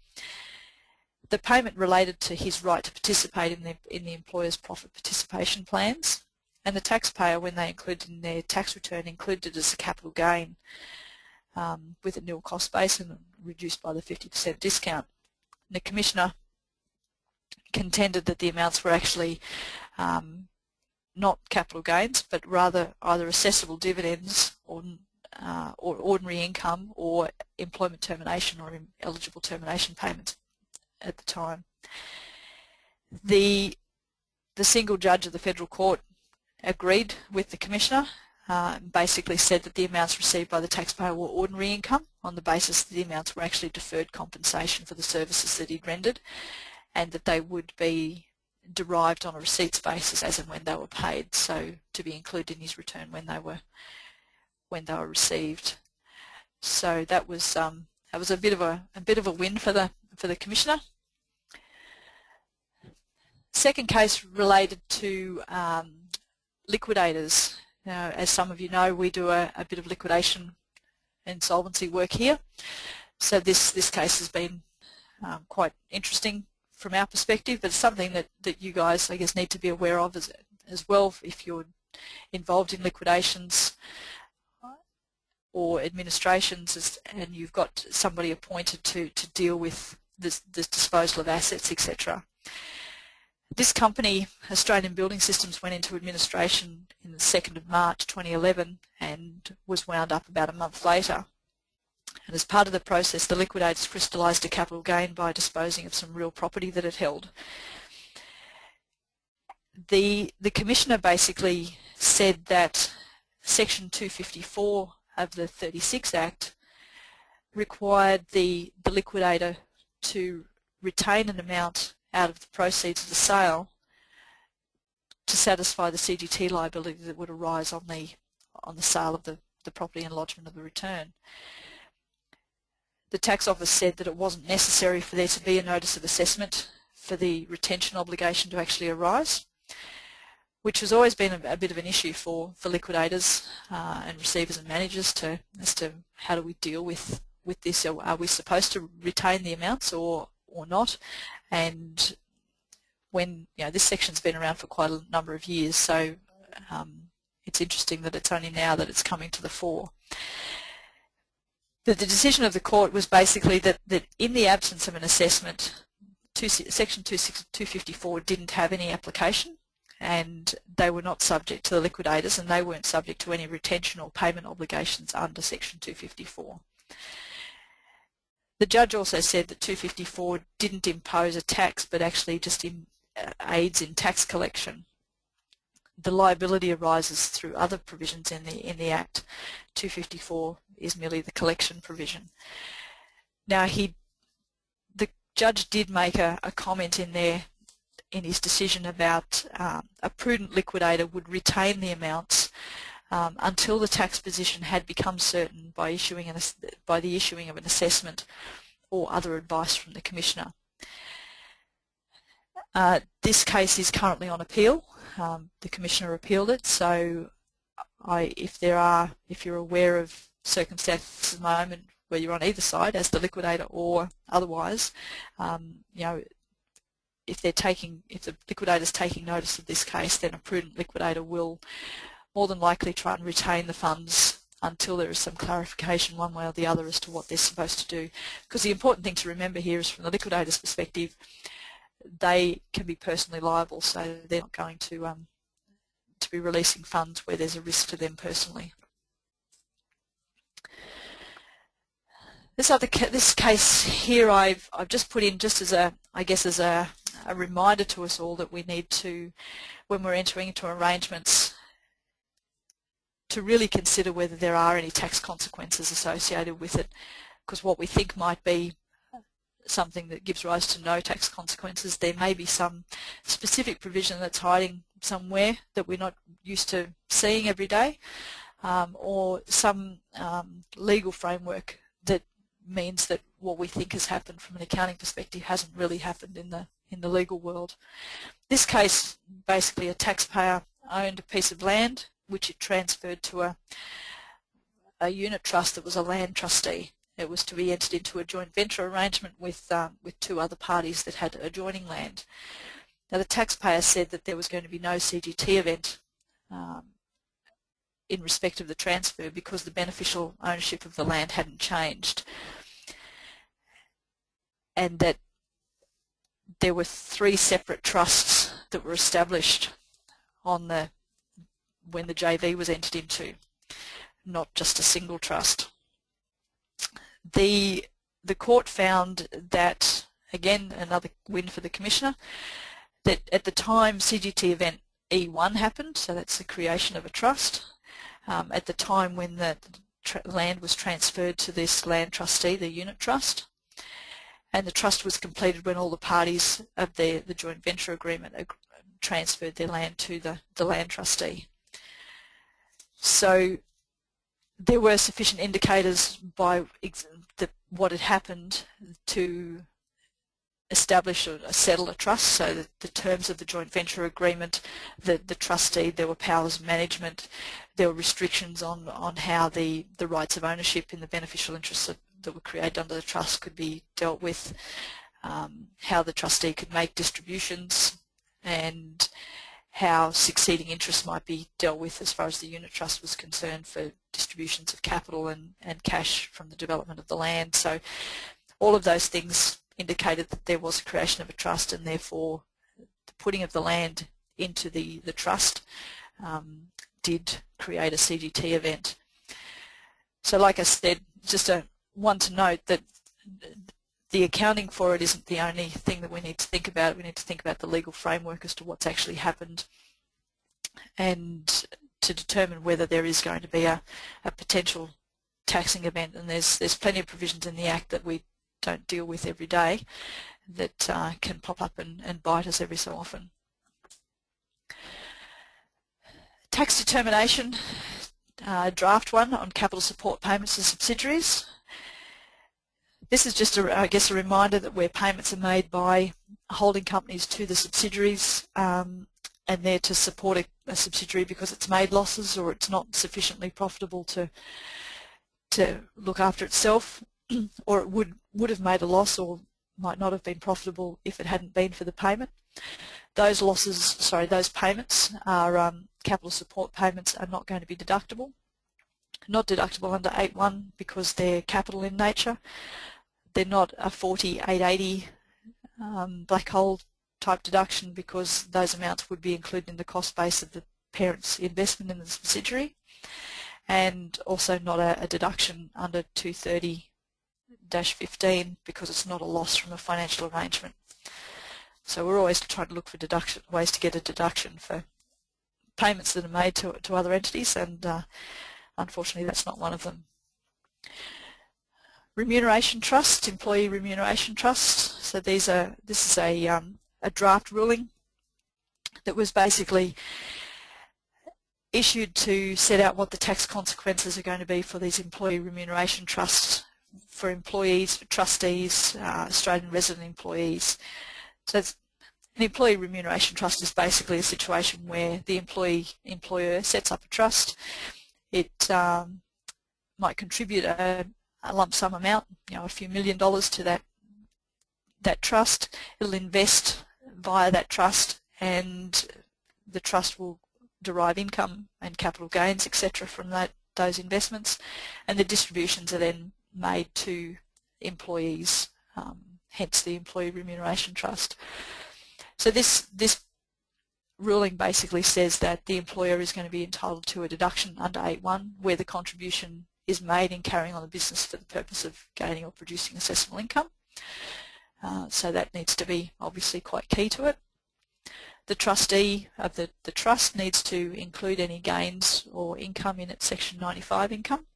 The payment related to his right to participate in the employer's profit participation plans. And the taxpayer, when they included in their tax return, included it as a capital gain with a nil cost base and reduced by the 50% discount. And the Commissioner contended that the amounts were actually not capital gains, but rather either assessable dividends or ordinary income or employment termination or eligible termination payments at the time. The single judge of the Federal Court agreed with the Commissioner, basically said that the amounts received by the taxpayer were ordinary income on the basis that the amounts were actually deferred compensation for the services that he'd rendered, and that they would be derived on a receipts basis as and when they were paid, so to be included in his return when they were received. So that was a bit of a win for the Commissioner. Second case related to liquidators. Now, as some of you know, we do a bit of liquidation insolvency work here. So this case has been quite interesting from our perspective, but it's something that you guys, I guess, need to be aware of as well if you're involved in liquidations or administrations and you've got somebody appointed to deal with this disposal of assets, etc. This company, Australian Building Systems, went into administration in the 2nd of March 2011 and was wound up about a month later. And as part of the process, the liquidators crystallised a capital gain by disposing of some real property that it held. The Commissioner basically said that Section 254 of the 36 Act required the liquidator to retain an amount out of the proceeds of the sale to satisfy the CGT liability that would arise on the sale of the property and lodgement of the return. The tax office said that it wasn't necessary for there to be a notice of assessment for the retention obligation to actually arise, which has always been a bit of an issue for liquidators and receivers and managers as to how do we deal with this. Are we supposed to retain the amounts or not? And when this section's been around for quite a number of years, so it's interesting that it's only now that it's coming to the fore. The decision of the court was basically that in the absence of an assessment, Section 254 didn't have any application, and they were not subject to the liquidators, and they weren't subject to any retention or payment obligations under Section 254. The judge also said that 254 didn't impose a tax, but actually just aids in tax collection. The liability arises through other provisions in the Act. 254 is merely the collection provision. Now, the judge did make a comment in there in his decision about a prudent liquidator would retain the amounts until the tax position had become certain by the issuing of an assessment or other advice from the Commissioner. This case is currently on appeal. The Commissioner appealed it, so if you're aware of circumstances at the moment where you're on either side, as the liquidator or otherwise, you know, if the liquidator's taking notice of this case, then a prudent liquidator will more than likely try and retain the funds until there is some clarification one way or the other as to what they're supposed to do. Because the important thing to remember here is, from the liquidator's perspective, they can be personally liable, so they're not going to be releasing funds where there's a risk to them personally. This case here I've just put in just as a reminder to us all that we need to, when we're entering into arrangements, to really consider whether there are any tax consequences associated with it, because what we think might be something that gives rise to no tax consequences, there may be some specific provision that's hiding somewhere that we're not used to seeing every day, or some legal framework that means that what we think has happened from an accounting perspective hasn't really happened in the legal world. This case, basically a taxpayer owned a piece of land which it transferred to a unit trust that was a land trustee. It was to be entered into a joint venture arrangement with two other parties that had adjoining land. Now, the taxpayer said that there was going to be no CGT event in respect of the transfer because the beneficial ownership of the land hadn't changed, and that there were 3 separate trusts that were established when the JV was entered into, not just a single trust. The court found that, again, another win for the Commissioner, that at the time CGT event E1 happened, so that's the creation of a trust, at the time when the land was transferred to this land trustee, the unit trust, and the trust was completed when all the parties of the joint venture agreement transferred their land to the land trustee. So there were sufficient indicators by what had happened to establish or settle a trust, so that the terms of the joint venture agreement, the trustee, there were powers of management, there were restrictions on how the rights of ownership in the beneficial interests that were created under the trust could be dealt with, how the trustee could make distributions, and how succeeding interests might be dealt with as far as the unit trust was concerned for distributions of capital and cash from the development of the land. So all of those things indicated that there was a creation of a trust, and therefore the putting of the land into the trust did create a CGT event. So like I said, just one to note that the accounting for it isn't the only thing that we need to think about. We need to think about the legal framework as to what's actually happened, and to determine whether there is going to be a potential taxing event. And there's plenty of provisions in the Act that we don't deal with every day that can pop up and bite us every so often. Tax determination, draft 1 on capital support payments to subsidiaries. This is just, I guess, a reminder that where payments are made by holding companies to the subsidiaries, and they're to support a subsidiary because it's made losses or it's not sufficiently profitable to look after itself, or it would have made a loss or might not have been profitable if it hadn't been for the payment. Those payments are capital support payments, are not going to be deductible. not deductible under 8.1 because they're capital in nature. They're not a 40-880 black hole type deduction because those amounts would be included in the cost base of the parent's investment in the subsidiary, and also not a deduction under 230-15 because it's not a loss from a financial arrangement. So we're always trying to look for ways to get a deduction for payments that are made to other entities, and unfortunately that's not one of them. Remuneration trust, employee remuneration trust. So this is a draft ruling that was basically issued to set out what the tax consequences are going to be for these employee remuneration trusts for employees, for trustees, Australian resident employees. So an employee remuneration trust is basically a situation where the employer sets up a trust. It might contribute a lump sum amount, a few $1 million to that trust. It'll invest via that trust, and the trust will derive income and capital gains, etc., from those investments, and the distributions are then made to employees, hence the employee remuneration trust. So this ruling basically says that the employer is going to be entitled to a deduction under 8.1 where the contribution is made in carrying on the business for the purpose of gaining or producing assessable income. So that needs to be obviously quite key to it. The trustee of the trust needs to include any gains or income in its Section 95 income,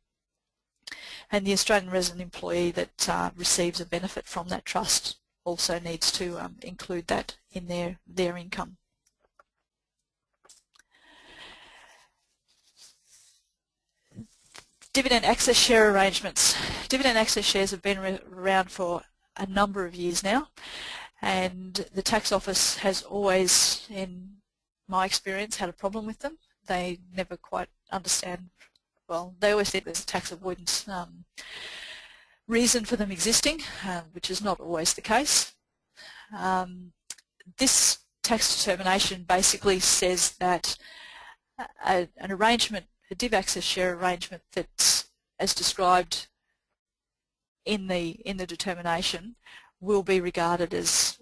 and the Australian resident employee that receives a benefit from that trust also needs to include that in their income. Dividend access share arrangements. Dividend access shares have been around for a number of years now, and the tax office has always, in my experience, had a problem with them. They never quite understand, well, they always think there's a tax avoidance reason for them existing, which is not always the case. This tax determination basically says that an arrangement, a div access share arrangement that's as described in the determination will be regarded as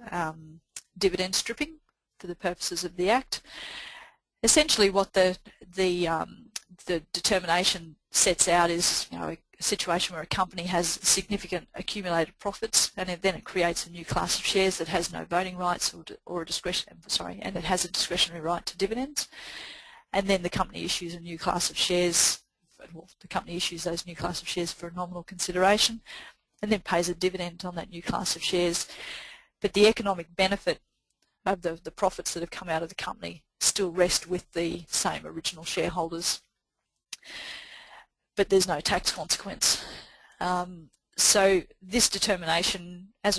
dividend stripping for the purposes of the Act. Essentially what the determination sets out is a situation where a company has significant accumulated profits, and then it creates a new class of shares that has no voting rights or a discretion, and it has a discretionary right to dividends. And then the company issues a new class of shares, well, the company issues those new class of shares for a nominal consideration and then pays a dividend on that new class of shares. But the economic benefit of the profits that have come out of the company still rest with the same original shareholders, but there's no tax consequence. So this determination, I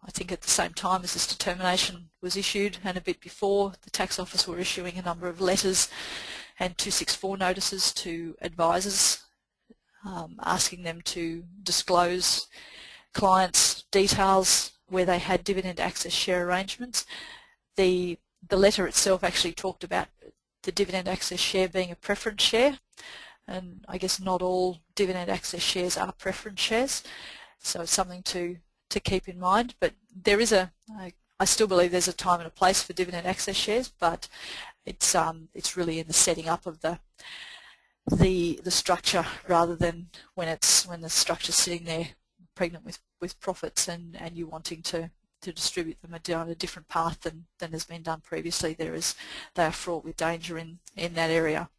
think at the same time as this determination was issued and a bit before, the tax office were issuing a number of letters and 264 notices to advisors, asking them to disclose clients' details where they had dividend access share arrangements. The letter itself actually talked about the dividend access share being a preference share, and I guess not all dividend access shares are preference shares, so it's something to keep in mind. But there is I still believe there's a time and a place for dividend access shares, but it's really in the setting up of the structure rather than when the structure's sitting there pregnant with profits and you wanting to distribute them down a different path than has been done previously. They are fraught with danger in that area.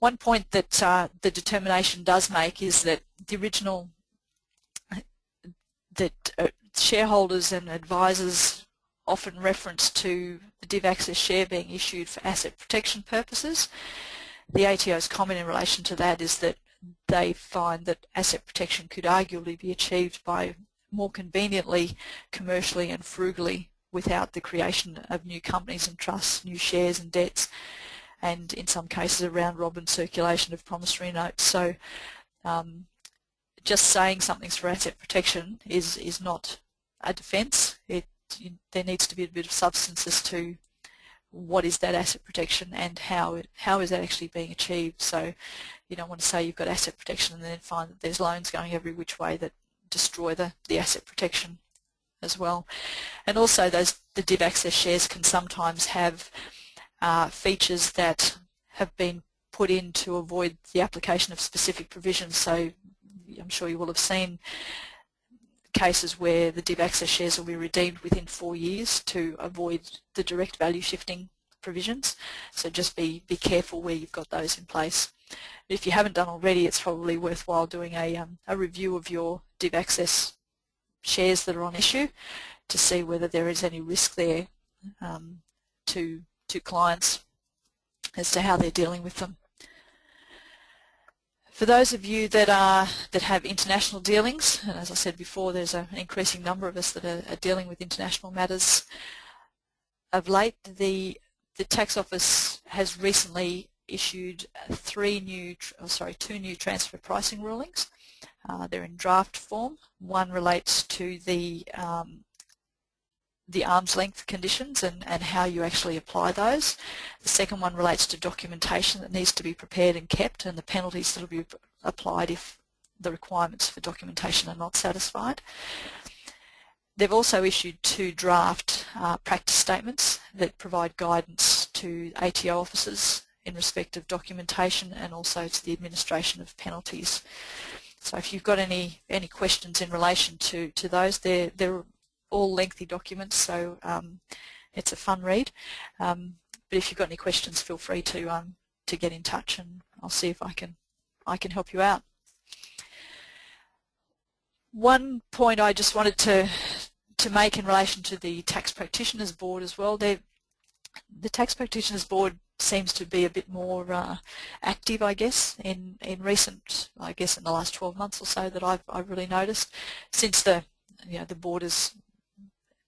One point that the determination does make is that the original shareholders and advisors often reference to the div access share being issued for asset protection purposes. The ATO's comment in relation to that is that they find that asset protection could arguably be achieved by more conveniently, commercially and frugally without the creation of new companies and trusts, new shares and debts, and in some cases a round-robin circulation of promissory notes. So just saying something's for asset protection is not a defence. There needs to be a bit of substance as to what is that asset protection and how is that actually being achieved. So you don't want to say you've got asset protection and then find that there's loans going every which way that destroy the asset protection as well. And also the div access shares can sometimes have features that have been put in to avoid the application of specific provisions. So I'm sure you will have seen cases where the div access shares will be redeemed within 4 years to avoid the direct value shifting provisions. So just be careful where you've got those in place. If you haven't done already, it's probably worthwhile doing a review of your div access shares that are on issue to see whether there is any risk there to clients as to how they're dealing with them. For those of you that have international dealings, and as I said before, there's an increasing number of us that are dealing with international matters. Of late, the Tax Office has recently issued two new transfer pricing rulings. They're in draft form. One relates to the arm's length conditions and how you actually apply those. The second one relates to documentation that needs to be prepared and kept and the penalties that will be applied if the requirements for documentation are not satisfied. They've also issued two draft practice statements that provide guidance to ATO officers in respect of documentation and also to the administration of penalties. So if you've got any questions in relation to those, they're all lengthy documents, so it's a fun read. But if you've got any questions, feel free to get in touch, and I'll see if I can help you out. One point I just wanted to make in relation to the Tax Practitioners Board as well. The Tax Practitioners Board seems to be a bit more active, I guess, in recent, I guess, in the last 12 months or so that I've really noticed, since the board has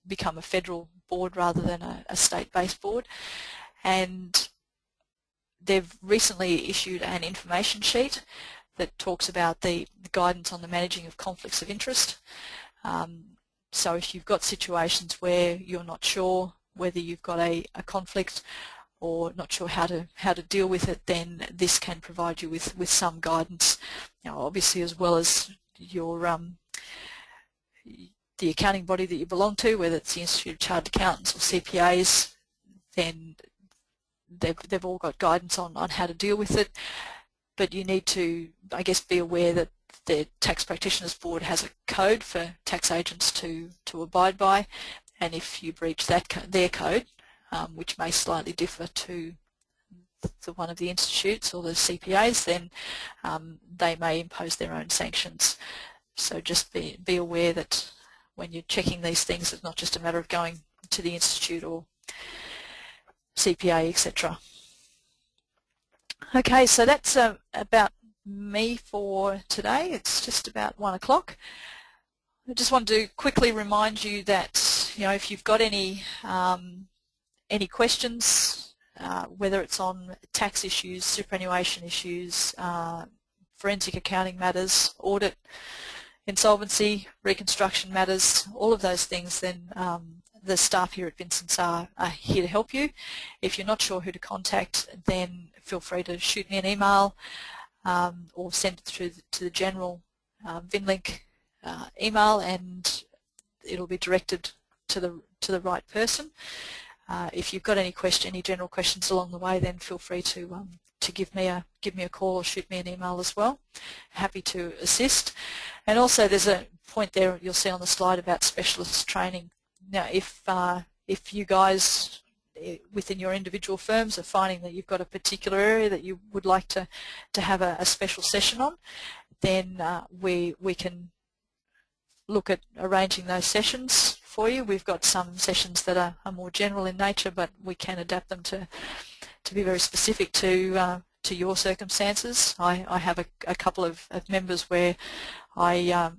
become a federal board rather than a state-based board. And they've recently issued an information sheet that talks about the guidance on the managing of conflicts of interest. So if you've got situations where you're not sure whether you've got a conflict or not sure how to deal with it, then this can provide you with some guidance. Obviously, as well as your the accounting body that you belong to, whether it's the Institute of Chartered Accountants or CPAs, then they've all got guidance on how to deal with it. But you need to, I guess, be aware that the Tax Practitioners Board has a code for tax agents to abide by, and if you breach their code, which may slightly differ to one of the institutes or the CPAs, then they may impose their own sanctions. So just be aware that when you're checking these things, it's not just a matter of going to the institute or CPA, etc. Okay, so that's about me for today. It's just about 1 o'clock. I just want to quickly remind you that if you've got any questions, whether it's on tax issues, superannuation issues, forensic accounting matters, audit, insolvency, reconstruction matters, all of those things, then the staff here at Vincents are here to help you. If you're not sure who to contact, then feel free to shoot me an email or send it through to the general VinLink email, and it'll be directed to the right person. If you've got any general questions along the way, then feel free to give me a call or shoot me an email as well. Happy to assist. And also, there's a point there you'll see on the slide about specialist training. Now, if you guys within your individual firms are finding that you've got a particular area that you would like to have a special session on, then we can look at arranging those sessions for you. We've got some sessions that are more general in nature, but we can adapt them to be very specific to your circumstances. I have a couple of members where I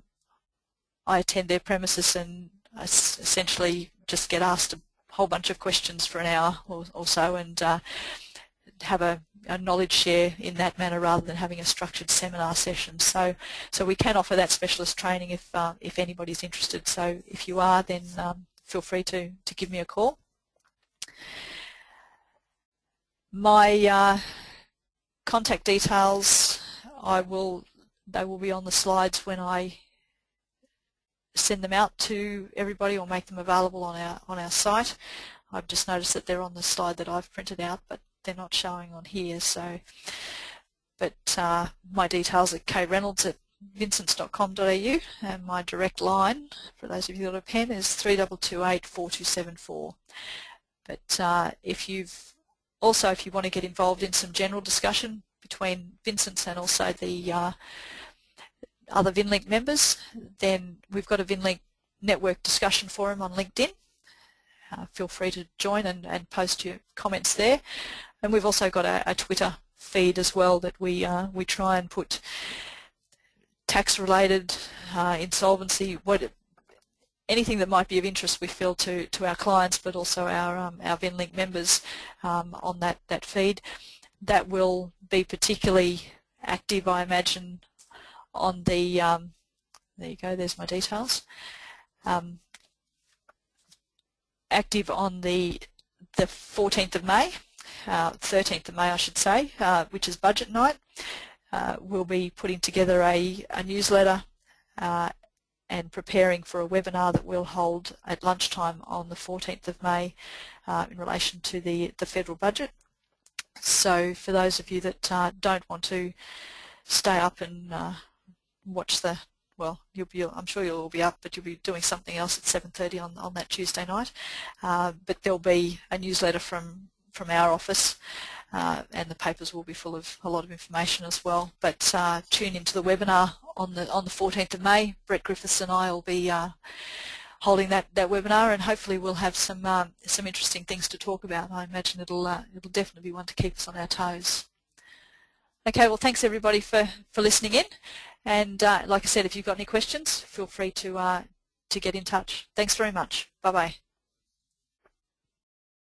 attend their premises and I essentially just get asked a whole bunch of questions for an hour or so, and have a knowledge share in that manner rather than having a structured seminar session. So we can offer that specialist training if anybody's interested. So if you are, then feel free to give me a call. My contact details, they will be on the slides when I send them out to everybody or make them available on our site. I've just noticed that they're on the slide that I've printed out, but they're not showing on here. So, but my details are K Reynolds at vincents.com.au, and my direct line, for those of you that have a pen, is 3228 4274. But if you want to get involved in some general discussion between Vincents and also the other VinLink members, then we've got a VinLink network discussion forum on LinkedIn. Feel free to join and post your comments there. And we've also got a Twitter feed as well that we try and put tax-related, insolvency, anything that might be of interest we feel to our clients, but also our VinLink members on that feed. That will be particularly active, I imagine, on the there you go, there's my details. Active on the 14th of May, 13th of May I should say, which is budget night. We'll be putting together a newsletter and preparing for a webinar that we'll hold at lunchtime on the 14th of May in relation to the federal budget. So for those of you that don't want to stay up and watch well, I'm sure you'll all be up, but you'll be doing something else at 7:30 on that Tuesday night. But there'll be a newsletter from our office, and the papers will be full of a lot of information as well. But tune into the webinar on the 14th of May. Brett Griffiths and I will be holding that webinar, and hopefully we'll have some interesting things to talk about. I imagine it'll definitely be one to keep us on our toes. Okay, well, thanks everybody for listening in. And like I said, if you've got any questions, feel free to get in touch. Thanks very much. Bye-bye.